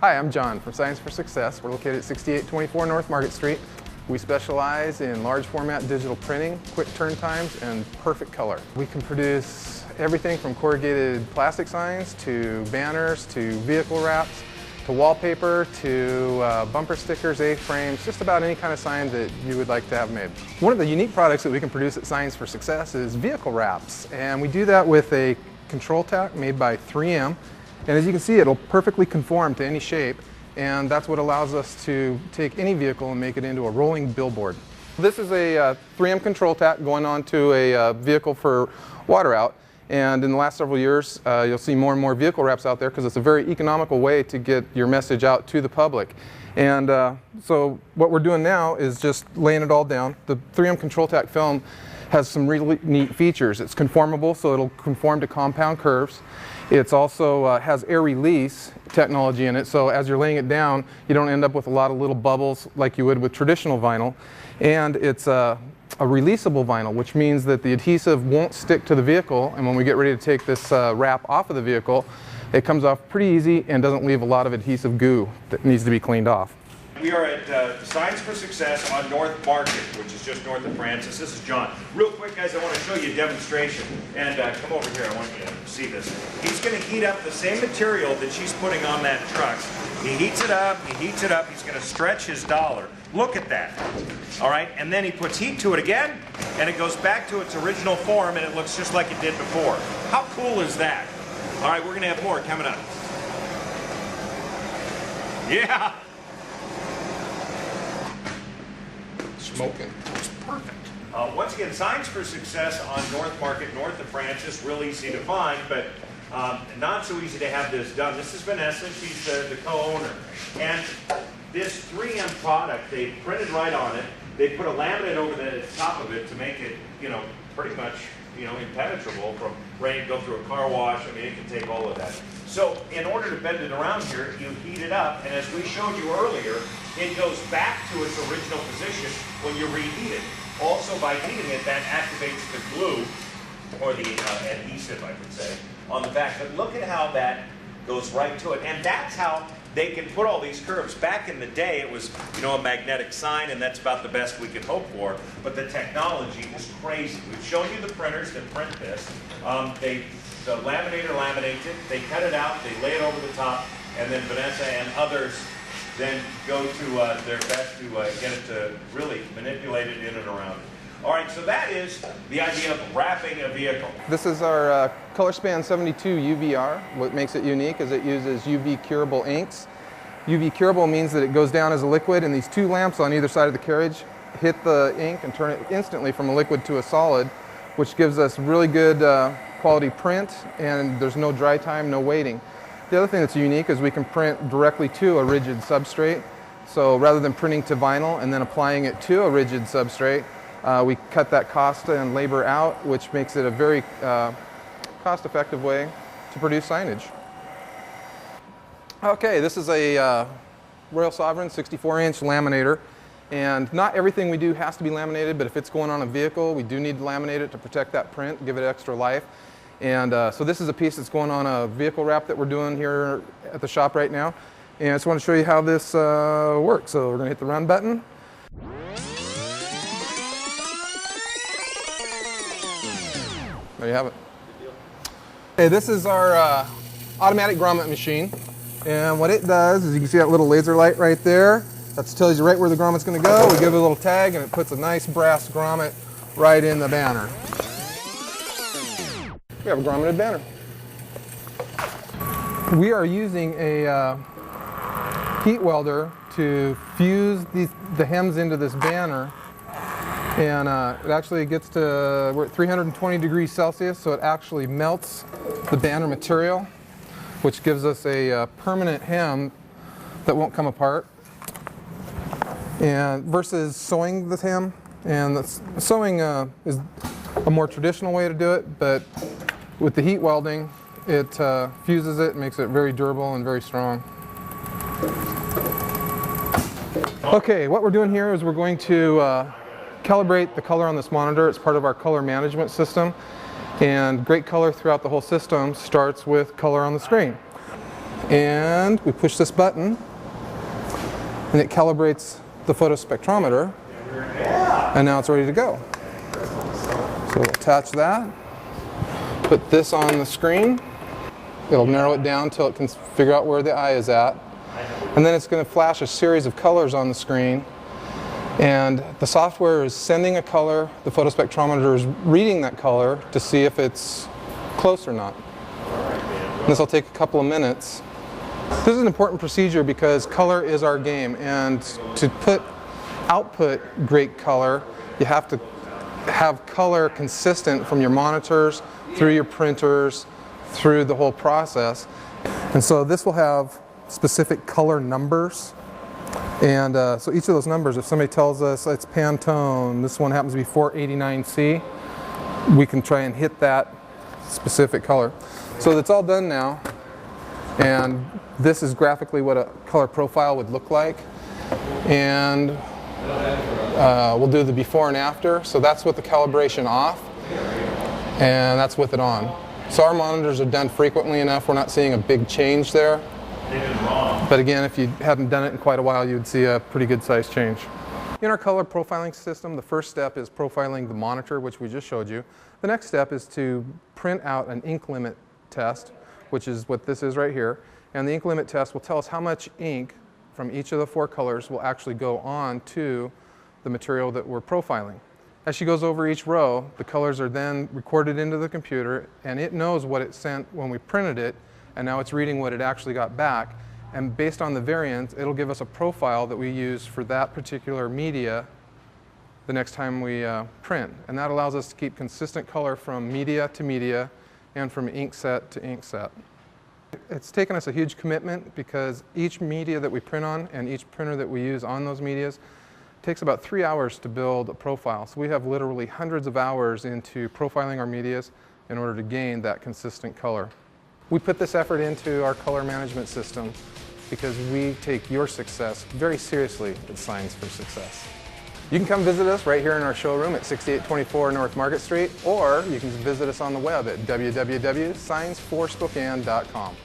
Hi, I'm John from Signs for Success. We're located at 6824 North Market Street. We specialize in large format digital printing, quick turn times, and perfect color. We can produce everything from corrugated plastic signs to banners to vehicle wraps to wallpaper to bumper stickers, A-frames, just about any kind of sign that you would like to have made. One of the unique products that we can produce at Signs for Success is vehicle wraps, and we do that with a control tack made by 3M. And as you can see, it'll perfectly conform to any shape, and that's what allows us to take any vehicle and make it into a rolling billboard. This is a 3M control tack going onto a vehicle for water out, and in the last several years you'll see more and more vehicle wraps out there because it's a very economical way to get your message out to the public. And so what we're doing now is just laying it all down. The 3M control tack film has some really neat features. It's conformable, so it'll conform to compound curves. It also has air release technology in it, so as you're laying it down, you don't end up with a lot of little bubbles like you would with traditional vinyl. And it's a releasable vinyl, which means that the adhesive won't stick to the vehicle, and when we get ready to take this wrap off of the vehicle, it comes off pretty easy and doesn't leave a lot of adhesive goo that needs to be cleaned off. We are at Signs for Success on North Market, which is just north of Francis. This is John. Real quick, guys, I want to show you a demonstration. And come over here, I want you to see this. He's going to heat up the same material that she's putting on that truck. He heats it up, he's going to stretch his dollar. Look at that. All right, and then he puts heat to it again, and it goes back to its original form, and it looks just like it did before. How cool is that? All right, we're going to have more coming up. Yeah. Smoking. It's perfect. Once again, Signs for Success on North Market, north of Francis. Real easy to find, but not so easy to have this done. This is Vanessa. She's the co-owner. And this 3M product, they printed right on it. They put a laminate over the top of it to make it, pretty much, impenetrable from rain to go through a car wash. I mean, it can take all of that. So in order to bend it around here, you heat it up, and as we showed you earlier, it goes back to its original position when you reheat it. Also, by heating it, that activates the glue, or the adhesive, I could say, on the back. But look at how that goes right to it. And that's how they can put all these curves. Back in the day, it was, a magnetic sign, and that's about the best we could hope for. But the technology is crazy. We've shown you the printers that print this. The laminator laminates it, they cut it out, they lay it over the top, and then Vanessa and others then go to their best to get it to really manipulate it in and around it. All right, so that is the idea of wrapping a vehicle. This is our ColorSpan 72 UVR. What makes it unique is it uses UV curable inks. UV curable means that it goes down as a liquid, and these two lamps on either side of the carriage hit the ink and turn it instantly from a liquid to a solid, which gives us really good quality print, and there's no dry time, no waiting. The other thing that's unique is we can print directly to a rigid substrate. So rather than printing to vinyl and then applying it to a rigid substrate, we cut that cost and labor out, which makes it a very cost-effective way to produce signage. Okay, this is a Royal Sovereign 64-inch laminator. And not everything we do has to be laminated, but if it's going on a vehicle, we do need to laminate it to protect that print, give it extra life. And so this is a piece that's going on a vehicle wrap that we're doing here at the shop right now. And I just want to show you how this works. So we're going to hit the run button. There you have it. Okay, this is our automatic grommet machine. And what it does is you can see that little laser light right there. That tells you right where the grommet's going to go. We give it a little tag, and it puts a nice brass grommet right in the banner. We have a grommeted banner. We are using a heat welder to fuse the hems into this banner, and it actually gets to, we're at 320 degrees Celsius, so it actually melts the banner material, which gives us a permanent hem that won't come apart. And versus sewing the hem, and the sewing is a more traditional way to do it, but with the heat welding, it fuses it, makes it very durable and very strong. Okay, what we're doing here is we're going to calibrate the color on this monitor. It's part of our color management system, and great color throughout the whole system starts with color on the screen. and we push this button and it calibrates the photospectrometer, and now it's ready to go. So we'll attach that, put this on the screen, it'll narrow it down until it can figure out where the eye is at, and then it's going to flash a series of colors on the screen, and the software is sending a color, the photospectrometer is reading that color to see if it's close or not. This will take a couple of minutes. This is an important procedure because color is our game, and to output great color, you have to have color consistent from your monitors, through your printers, through the whole process. And so this will have specific color numbers, and so each of those numbers, if somebody tells us it's Pantone, this one happens to be 489C, we can try and hit that specific color. So it's all done now, and this is graphically what a color profile would look like, and we'll do the before and after. So that's with the calibration off, and that's with it on. So our monitors are done frequently enough, we're not seeing a big change there. But again, if you hadn't done it in quite a while, you'd see a pretty good size change. In our color profiling system, the first step is profiling the monitor, which we just showed you. The next step is to print out an ink limit test, which is what this is right here. And the ink limit test will tell us how much ink from each of the 4 colors will actually go on to the material that we're profiling. As she goes over each row, the colors are then recorded into the computer, and it knows what it sent when we printed it, and now it's reading what it actually got back. And based on the variance, it'll give us a profile that we use for that particular media the next time we print. And that allows us to keep consistent color from media to media and from ink set to ink set. It's taken us a huge commitment because each media that we print on and each printer that we use on those medias takes about 3 hours to build a profile. So we have literally hundreds of hours into profiling our medias in order to gain that consistent color. We put this effort into our color management system because we take your success very seriously at Signs for Success. You can come visit us right here in our showroom at 6824 North Market Street, or you can visit us on the web at www.signsforspokane.com.